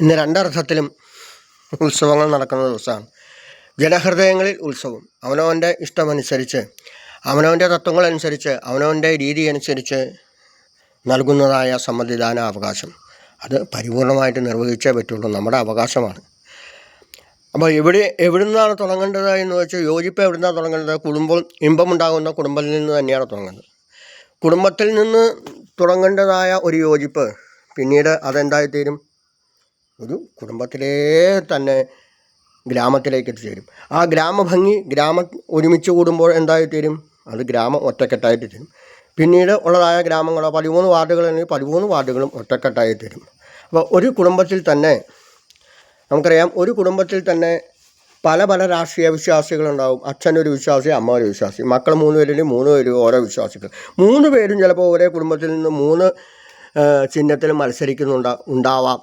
ഇന്ന് രണ്ടർത്ഥത്തിലും ഉത്സവങ്ങൾ നടക്കുന്ന ദിവസമാണ്. ജനഹൃദയങ്ങളിൽ ഉത്സവം. അവനവൻ്റെ ഇഷ്ടമനുസരിച്ച്, അവനവൻ്റെ തത്വങ്ങളനുസരിച്ച്, അവനവൻ്റെ രീതി അനുസരിച്ച് നൽകുന്നതായ സമ്മതിദാന അവകാശം അത് പരിപൂർണമായിട്ട് നിർവഹിച്ചേ പറ്റുള്ളൂ. നമ്മുടെ അവകാശമാണ്. അപ്പോൾ എവിടുന്നാണ് തുടങ്ങേണ്ടത് എന്ന് വെച്ചാൽ, യോജിപ്പ് എവിടുന്നാണ് തുടങ്ങേണ്ടത്? ഇമ്പമുണ്ടാകുന്ന കുടുംബത്തിൽ നിന്ന് തന്നെയാണ് തുടങ്ങേണ്ടത്. കുടുംബത്തിൽ നിന്ന് തുടങ്ങേണ്ടതായ ഒരു യോജിപ്പ് പിന്നീട് അതെന്തായിത്തീരും? ഒരു കുടുംബത്തിലേ തന്നെ ഗ്രാമത്തിലേക്ക് എത്തിച്ചേരും. ആ ഗ്രാമഭംഗി ഒരുമിച്ച് കൂടുമ്പോൾ എന്തായിത്തീരും? അത് ഗ്രാമം ഒറ്റക്കെട്ടായിട്ട് തീരും. പിന്നീട് ഉള്ളതായ ഗ്രാമങ്ങളോ 13 വാർഡുകളാണെങ്കിൽ 13 വാർഡുകളും ഒറ്റക്കെട്ടായി തീരും. അപ്പോൾ ഒരു കുടുംബത്തിൽ തന്നെ നമുക്കറിയാം, ഒരു കുടുംബത്തിൽ തന്നെ പല പല രാഷ്ട്രീയ വിശ്വാസികളുണ്ടാവും. അച്ഛനൊരു വിശ്വാസി, അമ്മ ഒരു വിശ്വാസി, മക്കൾ 3 പേരിൽ 3 പേരും ഓരോ വിശ്വാസികൾ. 3 പേരും ചിലപ്പോൾ ഒരേ കുടുംബത്തിൽ നിന്ന് 3 ചിഹ്നത്തിൽ ഉണ്ടാവാം.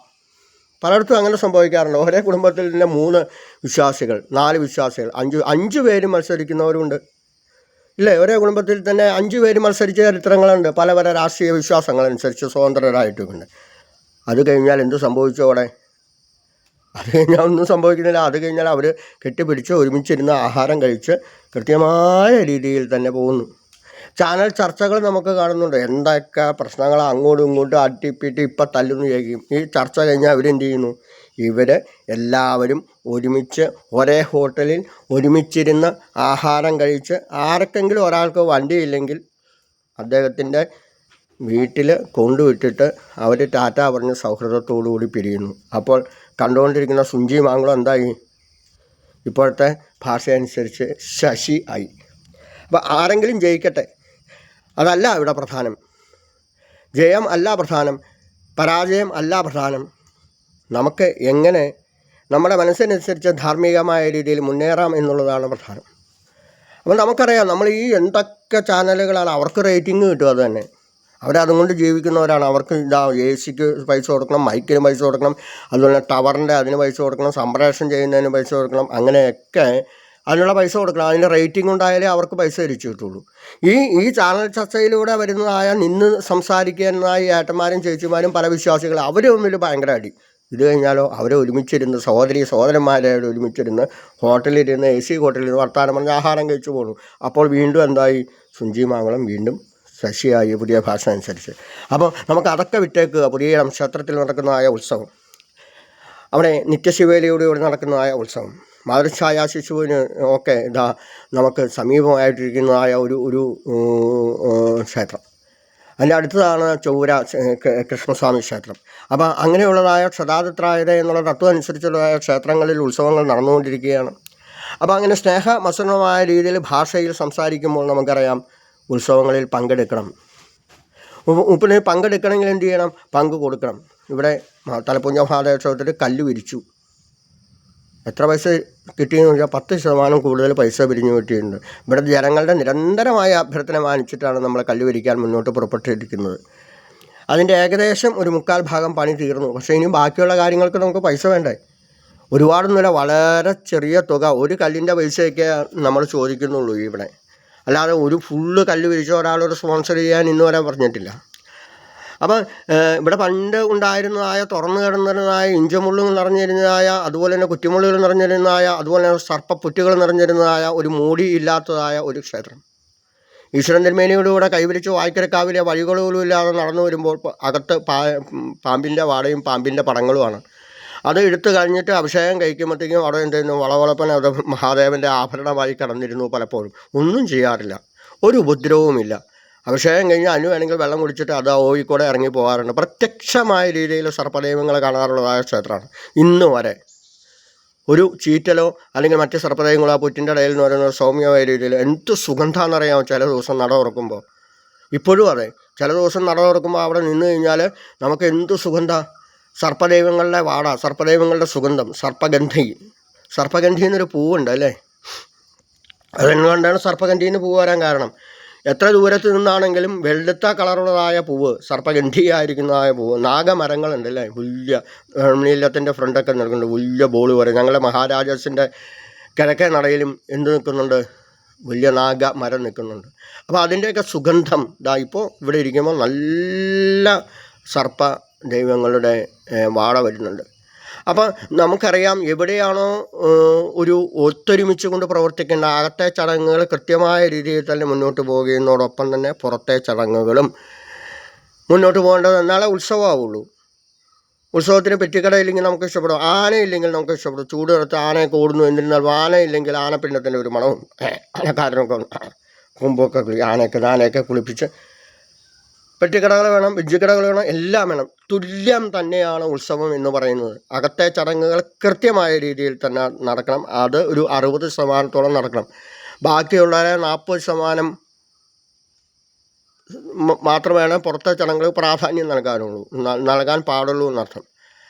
പലയിടത്തും അങ്ങനെ സംഭവിക്കാറുണ്ട്. ഒരേ കുടുംബത്തിൽ തന്നെ 3 വിശ്വാസികൾ, 4 വിശ്വാസികൾ, 5 പേരും മത്സരിക്കുന്നവരുണ്ട്. ഇല്ലേ? ഒരേ കുടുംബത്തിൽ തന്നെ 5 പേര് മത്സരിച്ച ചരിത്രങ്ങളുണ്ട്. പല പല രാഷ്ട്രീയ വിശ്വാസങ്ങളനുസരിച്ച് സ്വതന്ത്രരായിട്ടുമുണ്ട്. അത് കഴിഞ്ഞാൽ എന്ത് സംഭവിച്ചോടെ? അത് കഴിഞ്ഞാൽ ഒന്നും സംഭവിക്കുന്നില്ല. അത് കഴിഞ്ഞാൽ അവർ കെട്ടിപ്പിടിച്ച് ഒരുമിച്ചിരുന്ന് ആഹാരം കഴിച്ച് കൃത്യമായ രീതിയിൽ തന്നെ പോകുന്നു. ചാനൽ ചർച്ചകൾ നമുക്ക് കാണുന്നുണ്ട്. എന്തൊക്കെ പ്രശ്നങ്ങൾ അങ്ങോട്ടും ഇങ്ങോട്ടും അട്ടിപ്പിട്ട് ഇപ്പം തല്ലുന്നു ചോദിക്കും. ഈ ചർച്ച കഴിഞ്ഞാൽ അവരെന്ത് ചെയ്യുന്നു? ഇവർ എല്ലാവരും ഒരുമിച്ച് ഒരേ ഹോട്ടലിൽ ഒരുമിച്ചിരുന്ന് ആഹാരം കഴിച്ച്, ആർക്കെങ്കിലും ഒരാൾക്ക് വണ്ടിയില്ലെങ്കിൽ അദ്ദേഹത്തിൻ്റെ വീട്ടിൽ കൊണ്ടുവിട്ടിട്ട് അവർ ടാറ്റ പറഞ്ഞ് സൗഹൃദത്തോടു കൂടി പിരിയുന്നു. അപ്പോൾ കണ്ടുകൊണ്ടിരിക്കുന്ന സുഞ്ചി മാങ്കുളം എന്തായി? ഇപ്പോഴത്തെ ഭാഷയനുസരിച്ച് ശശി ആയി. അപ്പോൾ ആരെങ്കിലും ജയിക്കട്ടെ, അതല്ല ഇവിടെ പ്രധാനം. ജയം അല്ല പ്രധാനം, പരാജയം അല്ല പ്രധാനം. നമുക്ക് എങ്ങനെ നമ്മുടെ മനസ്സിനനുസരിച്ച് ധാർമ്മികമായ രീതിയിൽ മുന്നേറാം എന്നുള്ളതാണ് പ്രധാനം. അപ്പോൾ നമുക്കറിയാം, നമ്മൾ ഈ എന്തൊക്കെ ചാനലുകളാണ്, അവർക്ക് റേറ്റിംഗ് കിട്ടും. അത് തന്നെ അവരതുകൊണ്ട് ജീവിക്കുന്നവരാണ്. അവർക്ക് AC-ക്ക് പൈസ കൊടുക്കണം, മൈക്കിന് പൈസ കൊടുക്കണം, അതുപോലെ ടവറിൻ്റെ അതിന് പൈസ കൊടുക്കണം, സംപ്രേഷണം ചെയ്യുന്നതിന് പൈസ കൊടുക്കണം, അങ്ങനെയൊക്കെ അതിനുള്ള പൈസ കൊടുക്കണം. അതിൻ്റെ റേറ്റിംഗ് ഉണ്ടായാലേ അവർക്ക് പൈസ തിരിച്ചു കിട്ടുള്ളൂ. ഈ ചാനൽ ചർച്ചയിലൂടെ വരുന്നതായ നിന്ന് സംസാരിക്കുന്നതായ ഏട്ടന്മാരും ചേച്ചിമാരും പല വിശ്വാസികൾ, അവർ തമ്മിൽ ഭയങ്കര അടി. ഇത് കഴിഞ്ഞാലോ അവരെ ഒരുമിച്ചിരുന്ന് സഹോദരന്മാരെ ഒരുമിച്ചിരുന്ന് ഹോട്ടലിലിരുന്ന് AC ഹോട്ടലിൽ വർത്താനം പറഞ്ഞ് ആഹാരം കഴിച്ചു പോകുന്നു. അപ്പോൾ വീണ്ടും എന്തായി? സുഞ്ചി മാങ്കുളം വീണ്ടും ശശിയായി, പുതിയ ഭാഷ അനുസരിച്ച്. അപ്പോൾ നമുക്ക് അതൊക്കെ വിട്ടേക്കുക. പുതിയ ക്ഷേത്രത്തിൽ നടക്കുന്നതായ ഉത്സവം, അവിടെ നിത്യശിവേലിയോടുകൂടി നടക്കുന്നതായ ഉത്സവം, മാതൃഛായ ശിശുവിന് ഒക്കെ നമുക്ക് സമീപമായിട്ടിരിക്കുന്നതായ ഒരു ക്ഷേത്രം. അതിൻ്റെ അടുത്തതാണ് ചൊവ്വര കൃഷ്ണസ്വാമി ക്ഷേത്രം. അപ്പോൾ അങ്ങനെയുള്ളതായ ക്ഷതാതത്രായത എന്നുള്ള തത്വം അനുസരിച്ചുള്ളതായ ക്ഷേത്രങ്ങളിൽ ഉത്സവങ്ങൾ നടന്നുകൊണ്ടിരിക്കുകയാണ്. അപ്പോൾ അങ്ങനെ സ്നേഹമസൃണമായ രീതിയിൽ ഭാഷയിൽ സംസാരിക്കുമ്പോൾ നമുക്കറിയാം, ഉത്സവങ്ങളിൽ പങ്കെടുക്കണം. ഉപ്പിന് പങ്കെടുക്കണമെങ്കിൽ എന്ത് ചെയ്യണം? പങ്ക് കൊടുക്കണം. ഇവിടെ തലപ്പുഞ്ച മഹാദേവോത്സവത്തിൽ കല്ല് വിരിച്ചു. എത്ര പൈസ കിട്ടിയെന്ന് ചോദിച്ചാൽ 10% കൂടുതൽ പൈസ പിരിഞ്ഞു കിട്ടിയിട്ടുണ്ട്. ഇവിടെ ജനങ്ങളുടെ നിരന്തരമായ അഭ്യർത്ഥന മാനിച്ചിട്ടാണ് നമ്മൾ കല്ല് വിരിക്കാൻ മുന്നോട്ട് പുറപ്പെട്ടിരിക്കുന്നത്. അതിൻ്റെ ഏകദേശം ഒരു 1/4 ഭാഗം പണി തീർന്നു. പക്ഷേ ഇനിയും ബാക്കിയുള്ള കാര്യങ്ങൾക്ക് നമുക്ക് പൈസ വേണ്ടേ? ഒരുപാടൊന്നുമില്ല, വളരെ ചെറിയ തുക, ഒരു കല്ലിൻ്റെ പൈസയൊക്കെ നമ്മൾ ചോദിക്കുന്നുള്ളൂ ഇവിടെ. അല്ലാതെ ഒരു ഫുള്ള് കല്ല് വിരിച്ച ഒരാളോട് സ്പോൺസർ ചെയ്യാൻ ഇന്ന് വരെ പറഞ്ഞിട്ടില്ല. അപ്പം ഇവിടെ പണ്ട് ഉണ്ടായിരുന്നതായ തുറന്നു കിടന്നിരുന്നതായ ഇഞ്ചമുള്ളുകൾ നിറഞ്ഞിരുന്നതായ, അതുപോലെ തന്നെ കുറ്റിമുള്ളുകൾ നിറഞ്ഞിരുന്നതായ, അതുപോലെ തന്നെ സർപ്പപ്പുറ്റുകൾ നിറഞ്ഞിരുന്നതായ ഒരു മൂടി ഇല്ലാത്തതായ ഒരു ക്ഷേത്രം. ഈശ്വരൻ തിരുമേനിയോടുകൂടെ കൈവരിച്ച് വായ്ക്കരക്കാവിലെ വഴികളോലും ഇല്ലാതെ നടന്നു വരുമ്പോൾ അകത്ത് പാമ്പിൻ്റെ വാടയും പാമ്പിൻ്റെ പടങ്ങളുമാണ്. അത് എടുത്തു കഴിഞ്ഞിട്ട് അഭിഷേകം കഴിക്കുമ്പോഴത്തേക്കും അവിടെ എന്തായിരുന്നു? വളവളപ്പൻ അത് മഹാദേവൻ്റെ ആഭരണമായി കടന്നിരുന്നു. പലപ്പോഴും ഒന്നും ചെയ്യാറില്ല, ഒരു ഉപദ്രവവുമില്ല. അഭിഷേകം കഴിഞ്ഞാൽ അതിന് വേണമെങ്കിൽ വെള്ളം കുടിച്ചിട്ട് അത് ഓയിക്കൂടെ ഇറങ്ങി പോകാറുണ്ട്. പ്രത്യക്ഷമായ രീതിയിൽ സർപ്പദൈവങ്ങളെ കാണാറുള്ളതായ ക്ഷേത്രമാണ്. ഇന്ന് വരെ ഒരു ചീറ്റലോ അല്ലെങ്കിൽ മറ്റ് സർപ്പദൈവങ്ങളോ ആ പുറ്റിൻ്റെ ഇടയിൽ എന്ന് പറയുന്നത് സൗമ്യമായ രീതിയിൽ എന്ത് സുഗന്ധമാണെന്നറിയാമോ? ചില ദിവസം നട തുറക്കുമ്പോൾ, ഇപ്പോഴും അതെ, ചില ദിവസം നട തുറക്കുമ്പോൾ അവിടെ നിന്ന് കഴിഞ്ഞാൽ നമുക്ക് എന്ത് സുഗന്ധ! സർപ്പദൈവങ്ങളുടെ വാട, സർപ്പദൈവങ്ങളുടെ സുഗന്ധം, സർപ്പഗന്ധി എന്നൊരു പൂവുണ്ട് അല്ലേ? അതെന്തുകൊണ്ടാണ് സർപ്പഗന്ധിന്ന് പൂവ് വരാൻ കാരണം? എത്ര ദൂരത്ത് നിന്നാണെങ്കിലും വെളുത്ത കളറുള്ളതായ പൂവ്, സർപ്പഗന്ധിയായിരിക്കുന്നതായ പൂവ്. നാഗമരങ്ങളുണ്ട് അല്ലേ? വലിയ നീലത്തിൻ്റെ ഫ്രണ്ടൊക്കെ നിൽക്കുന്നുണ്ട്, വലിയ ബോള് വരെ. ഞങ്ങളുടെ മഹാരാജാസിൻ്റെ കിഴക്കേ നടയിലും എന്ത് നിൽക്കുന്നുണ്ട്? വലിയ നാഗമരം നിൽക്കുന്നുണ്ട്. അപ്പോൾ അതിൻ്റെയൊക്കെ സുഗന്ധം ഇപ്പോൾ ഇവിടെ ഇരിക്കുമ്പോൾ നല്ല സർപ്പ ദൈവങ്ങളുടെ വാട വരുന്നുണ്ട്. അപ്പം നമുക്കറിയാം എവിടെയാണോ ഒരു ഒത്തൊരുമിച്ച് കൊണ്ട് പ്രവർത്തിക്കേണ്ട അകത്തെ ചടങ്ങുകൾ കൃത്യമായ രീതിയിൽ തന്നെ മുന്നോട്ട് പോവുകയെന്നോടൊപ്പം തന്നെ പുറത്തെ ചടങ്ങുകളും മുന്നോട്ട് പോകേണ്ടത്, എന്നാലേ ഉത്സവമാവുള്ളൂ. ഉത്സവത്തിന് പെറ്റിക്കടയില്ലെങ്കിൽ നമുക്ക് ഇഷ്ടപ്പെടും, ആനയില്ലെങ്കിൽ നമുക്ക് ഇഷ്ടപ്പെടും. ചൂട് എടുത്ത് ആനയൊക്കെ ഓടുന്നു, എന്നിരുന്നാൽ ആനയില്ലെങ്കിൽ ആനപ്പിണ്ടത്തിൻ്റെ ഒരു മണവും ആനക്കാരനൊക്കെ കൊമ്പൊക്കെ ആനയൊക്കെ കുളിപ്പിച്ച് പെറ്റിക്കടകൾ വേണം, വെജ്ജിക്കടകൾ വേണം, എല്ലാം വേണം. തുല്യം തന്നെയാണ് ഉത്സവം എന്ന് പറയുന്നത്. അകത്തെ ചടങ്ങുകൾ കൃത്യമായ രീതിയിൽ തന്നെ നടക്കണം. അത് ഒരു 60% നടക്കണം. ബാക്കിയുള്ള 40% മാത്രമേ പുറത്തെ ചടങ്ങുകൾ പ്രാധാന്യം നൽകാൻ പാടുള്ളൂ എന്നർത്ഥം.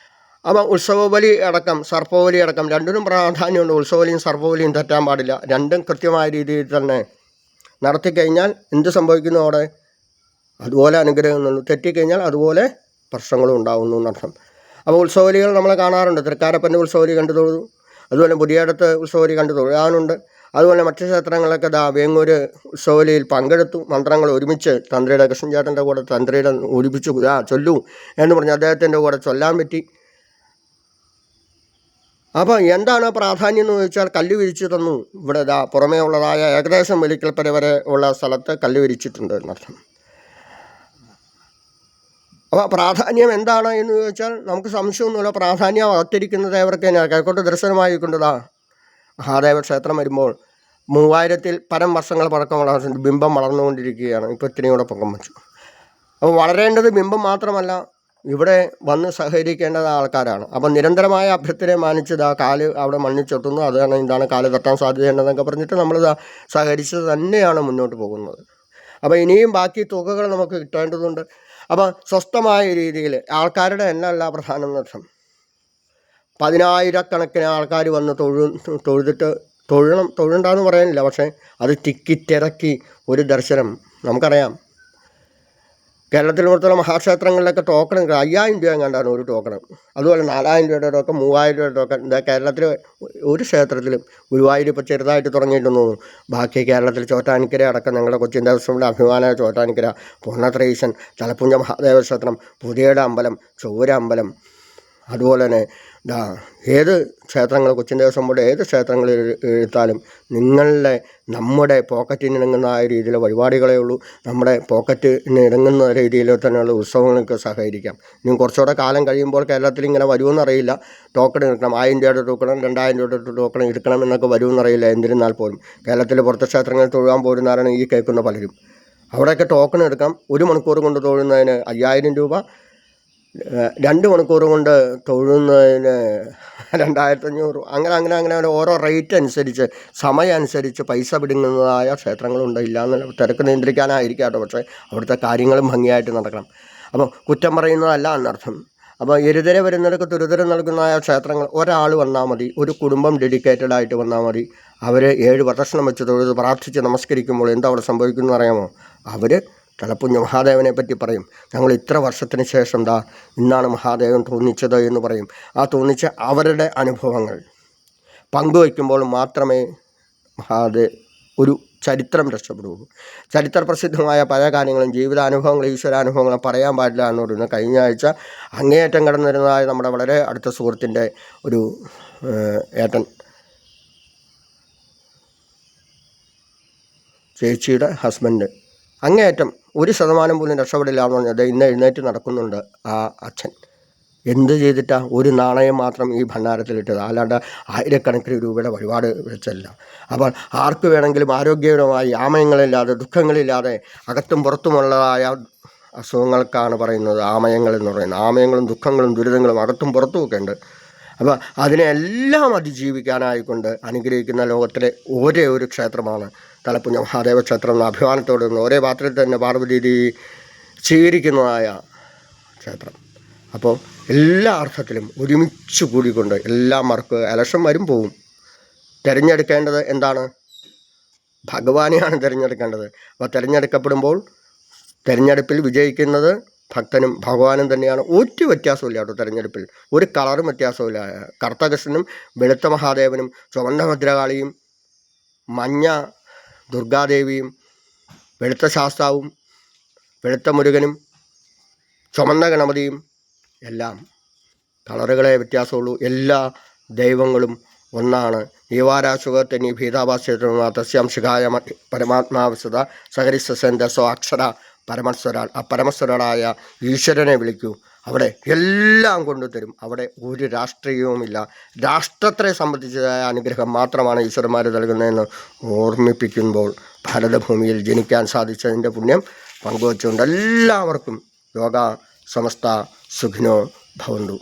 അപ്പം ഉത്സവബലി അടക്കം സർപ്പബലി അടക്കം രണ്ടിനും പ്രാധാന്യമുണ്ട്. ഉത്സവബലിയും സർപ്പബലിയും തെറ്റാൻ പാടില്ല. രണ്ടും കൃത്യമായ രീതിയിൽ തന്നെ നടത്തിക്കഴിഞ്ഞാൽ എന്ത് സംഭവിക്കുന്നു? അവിടെ അതുപോലെ അനുഗ്രഹങ്ങൾ, തെറ്റിക്കഴിഞ്ഞാൽ അതുപോലെ പ്രശ്നങ്ങളും ഉണ്ടാകുന്നു എന്നർത്ഥം. അപ്പോൾ ഉത്സവബലികൾ നമ്മൾ കാണാറുണ്ട്. തൃക്കാരപ്പൻ്റെ ഉത്സവബലി കണ്ടു തൊഴുതു, അതുപോലെ പുതിയടത്ത് ഉത്സവബലി കണ്ടു തൊഴുകാനുണ്ട്. അതുപോലെ മറ്റ് ക്ഷേത്രങ്ങളിലൊക്കെ വേങ്ങൂർ ഉത്സവബലിയിൽ പങ്കെടുത്തു. മന്ത്രങ്ങൾ ഒരുമിച്ച് തന്ത്രിയുടെ കൃഷ്ണൻചേട്ടൻ്റെ കൂടെ തന്ത്രിയുടെ ഒരുമിച്ച് ചൊല്ലൂ എന്ന് പറഞ്ഞ് അദ്ദേഹത്തിൻ്റെ കൂടെ ചൊല്ലാൻ പറ്റി. അപ്പോൾ എന്താണ് പ്രാധാന്യം എന്ന് ചോദിച്ചാൽ, കല്ല് വിരിച്ചു തന്നു. ഇവിടെ പുറമേ ഉള്ളതായ ഏകദേശം വെലിക്കൽപ്പര വരെ ഉള്ള സ്ഥലത്ത് കല്ല് വിരിച്ചിട്ടുണ്ട് എന്നർത്ഥം. അപ്പോൾ പ്രാധാന്യം എന്താണ് എന്ന് ചോദിച്ചാൽ നമുക്ക് സംശയമൊന്നുമില്ല. പ്രാധാന്യം അകത്തിരിക്കുന്ന ദേവർക്ക് തന്നെയാണ്. കിഴക്കോട്ട് ദർശനമായിക്കൊണ്ടതാ മഹാദേവ ക്ഷേത്രം വരുമ്പോൾ 3000-ൽ പരം വർഷങ്ങൾ പഴക്കമുള്ള ബിംബം വളർന്നുകൊണ്ടിരിക്കുകയാണ്. ഇപ്പോൾ ഇത്തിരി കൂടെ പൊക്കം വെച്ചു. അപ്പോൾ വളരേണ്ടത് ബിംബം മാത്രമല്ല, ഇവിടെ വന്ന് സഹകരിക്കേണ്ടത് ആൾക്കാരാണ്. അപ്പം നിരന്തരമായ അഭ്യർത്ഥനയെ മാനിച്ചത് കാല് അവിടെ മണ്ണിൽ ചൊട്ടുന്നു, അതാണ് എന്താണ് കാല് തട്ടാൻ സാധ്യതയുണ്ടെന്നൊക്കെ പറഞ്ഞിട്ട് നമ്മൾ സഹകരിച്ച് തന്നെയാണ് മുന്നോട്ട് പോകുന്നത്. അപ്പോൾ ഇനിയും ബാക്കി തുകകൾ നമുക്ക് കിട്ടേണ്ടതുണ്ട്. അപ്പം സ്വസ്ഥമായ രീതിയിൽ ആൾക്കാരുടെ എണ്ണമല്ല പ്രധാനം എന്നർത്ഥം. 10,000-കണക്കിന് ആൾക്കാർ വന്ന് തൊഴുതിട്ട് തൊഴണ്ടെന്ന് പറയാനില്ല, പക്ഷേ അത് ടിക്കറ്റിറക്കി ഒരു ദർശനം. നമുക്കറിയാം കേരളത്തിൽ പുറത്തുള്ള മഹാക്ഷേത്രങ്ങളിലൊക്കെ ടോക്കൺ 5,000 രൂപ കണ്ടാണ് ഒരു ടോക്കൺ. അതുപോലെ 4,000 രൂപയുടെ ടോക്കൺ, 3,000 രൂപയുടെ ടോക്കൺ. എന്താ കേരളത്തിൽ ഒരു ക്ഷേത്രത്തിലും, ഗുരുവായൂർ ഇപ്പോൾ ചെറുതായിട്ട് തുടങ്ങിയിട്ടുണ്ടെന്ന് തോന്നുന്നു. ബാക്കി കേരളത്തിൽ ചോറ്റാനിക്കര അടക്കം ഞങ്ങളുടെ കൊച്ചിൻ ദേവസ്വങ്ങളുടെ അഭിമാനമായ ചോറ്റാനിക്കര, പൂർണ്ണത്രയീശൻ, തലപ്പുഞ്ച മഹാദേവ ക്ഷേത്രം, പുതിയട അമ്പലം, ചൊവ്വര അമ്പലം, അതുപോലെ തന്നെ ഏത് ക്ഷേത്രങ്ങൾ, കൊച്ചിൻ ദേവസ്വം ബോർഡ് ഏത് ക്ഷേത്രങ്ങളിൽ എടുത്താലും നമ്മുടെ പോക്കറ്റിന് ഇണങ്ങുന്ന രീതിയിലെ വഴിപാടുകളേ ഉള്ളൂ. നമ്മുടെ പോക്കറ്റിന് ഇണങ്ങുന്ന രീതിയിൽ തന്നെയുള്ള ഉത്സവങ്ങൾക്ക് സഹകരിക്കാം. ഇനി കുറച്ചുകൂടെ കാലം കഴിയുമ്പോൾ കേരളത്തിൽ ഇങ്ങനെ വരുമെന്നറിയില്ല. ടോക്കൺ എടുക്കണം, 1000 രൂപയുടെ ടോക്കണം, 2000 രൂപയുടെ ടോക്കൺ എടുക്കണം എന്നൊക്കെ വരുമെന്നറിയില്ല. എന്നിരുന്നാൽ പോലും കേരളത്തിൽ പുറത്തെ ക്ഷേത്രങ്ങളിൽ തൊഴുകാൻ പോരുന്നവരാണ് ഈ കേൾക്കുന്ന പലരും. അവിടെയൊക്കെ ടോക്കൺ എടുക്കാം. 1 മണിക്കൂർ കൊണ്ട് തൊഴുന്നതിന് 5,000 രൂപ, 2 മണിക്കൂർ കൊണ്ട് തൊഴുന്നതിന് 2,500. അങ്ങനെ ഓരോ റേറ്റ് അനുസരിച്ച്, സമയം അനുസരിച്ച് പൈസ പിടുങ്ങുന്നതായ ക്ഷേത്രങ്ങളുണ്ട്. ഇല്ലയെന്നല്ല, തിരക്ക് നിയന്ത്രിക്കാനായിരിക്കാട്ടോ, പക്ഷേ അവിടുത്തെ കാര്യങ്ങളും ഭംഗിയായിട്ട് നടക്കണം. അപ്പം കുറ്റം പറയുന്നതല്ല എന്നർത്ഥം. അപ്പോൾ എരുതര വരുന്നിടക്ക് തുരുതരം നൽകുന്നതായ ക്ഷേത്രങ്ങൾ ഒരാൾ വന്നാൽ മതി, ഒരു കുടുംബം ഡെഡിക്കേറ്റഡായിട്ട് വന്നാൽ മതി. അവർ 7 പ്രദക്ഷിണം വെച്ച് തൊഴുത് പ്രാർത്ഥിച്ച് നമസ്കരിക്കുമ്പോൾ എന്താ അവിടെ സംഭവിക്കുന്നത് അറിയാമോ? അവർ തലപ്പുഞ്ഞ മഹാദേവനെ പറ്റി പറയും. ഞങ്ങൾ ഇത്ര വർഷത്തിന് ശേഷം ഇന്നാണ് മഹാദേവൻ തോന്നിച്ചത് എന്ന് പറയും. ആ തോന്നിച്ച അവരുടെ അനുഭവങ്ങൾ പങ്കുവയ്ക്കുമ്പോൾ മാത്രമേ ഒരു ചരിത്രം രക്ഷപ്പെടുകയുള്ളൂ. ചരിത്രപ്രസിദ്ധമായ പല കാര്യങ്ങളും, ജീവിതാനുഭവങ്ങളും ഈശ്വരാനുഭവങ്ങളും പറയാൻ പാടില്ല എന്ന് പറയുന്നത്. കഴിഞ്ഞ ആഴ്ച അങ്ങേയറ്റം കടന്നിരുന്നതായ നമ്മുടെ വളരെ അടുത്ത സുഹൃത്തിൻ്റെ ഒരു ഏട്ടൻ, ചേച്ചിയുടെ ഹസ്ബൻഡ്, അങ്ങേയറ്റം 1% പോലും രക്ഷപ്പെടില്ല എന്ന് പറഞ്ഞത് ഇന്ന് എഴുന്നേറ്റ് നടക്കുന്നുണ്ട് ആ അച്ഛൻ. എന്ത് ചെയ്തിട്ടാ? ഒരു നാണയം മാത്രം ഈ ഭണ്ഡാരത്തിലിട്ടത്, അല്ലാണ്ട് ആയിരക്കണക്കിന് രൂപയുടെ വഴിപാട് വെച്ചല്ല. അപ്പോൾ ആർക്ക് വേണമെങ്കിലും ആരോഗ്യകരമായി, ആമയങ്ങളില്ലാതെ, ദുഃഖങ്ങളില്ലാതെ, അകത്തും പുറത്തുമുള്ളതായ അസുഖങ്ങൾക്കാണ് പറയുന്നത് ആമയങ്ങൾ എന്ന് പറയുന്നത്. ആമയങ്ങളും ദുഃഖങ്ങളും ദുരിതങ്ങളും അകത്തും പുറത്തുമൊക്കെ ഉണ്ട്. അപ്പോൾ അതിനെല്ലാം അതിജീവിക്കാനായിക്കൊണ്ട് അനുഗ്രഹിക്കുന്ന ലോകത്തിലെ ഒരേ ഒരു ക്ഷേത്രമാണ് തലപ്പുഞ്ഞ മഹാദേവ ക്ഷേത്രം എന്ന അഭിമാനത്തോടെ നിന്ന് ഒരേ പാത്രത്തിൽ തന്നെ പാർവതി സ്വീകരിക്കുന്നതായ ക്ഷേത്രം. അപ്പോൾ എല്ലാ അർത്ഥത്തിലും ഒരുമിച്ച് കൂടിക്കൊണ്ട് എല്ലാം മറക്കുക. ഇലക്ഷൻ വരും പോവും. തിരഞ്ഞെടുക്കേണ്ടത് എന്താണ്? ഭഗവാനെയാണ് തിരഞ്ഞെടുക്കേണ്ടത്. അപ്പോൾ തിരഞ്ഞെടുക്കപ്പെടുമ്പോൾ തിരഞ്ഞെടുപ്പിൽ വിജയിക്കുന്നത് ഭക്തനും ഭഗവാനും തന്നെയാണ്. ഒരു വ്യത്യാസമില്ല കേട്ടോ. തിരഞ്ഞെടുപ്പിൽ ഒരു കളറും വ്യത്യാസമില്ല. കറുത്ത കൃഷ്ണനും വെളുത്ത മഹാദേവനും ചുവന്ന ഭദ്രകാളിയും മഞ്ഞ ദുർഗാദേവിയും വെളുത്ത ശാസ്താവും വെളുത്ത മുരുകനും ചുമന്ന ഗണപതിയും എല്ലാം കളറുകളെ വ്യത്യാസമുള്ളൂ. എല്ലാ ദൈവങ്ങളും ഒന്നാണ്. ഈവാരാശുഖത്തിന് ഭീതാഭാസ്യമാ തസ്യാം ശിഖായ പരമാത്മാവസത സഹരിസെന്തസോ അക്ഷര പരമസ്വരാൾ. ആ പരമസ്വരാളായ ഈശ്വരനെ വിളിക്കൂ, അവിടെ എല്ലാം കൊണ്ടുതരും. അവിടെ ഒരു രാഷ്ട്രീയവുമില്ല. രാഷ്ട്രത്തെ സംബന്ധിച്ചതായ അനുഗ്രഹം മാത്രമാണ് ഈശ്വരന്മാർ നൽകുന്നതെന്ന് ഓർമ്മിപ്പിക്കുമ്പോൾ ഭാരതഭൂമിയിൽ ജനിക്കാൻ സാധിച്ചതിൻ്റെ പുണ്യം പങ്കുവച്ചുകൊണ്ട് എല്ലാവർക്കും യോഗ സമസ്ത സുഖിനോ ഭവന്തു.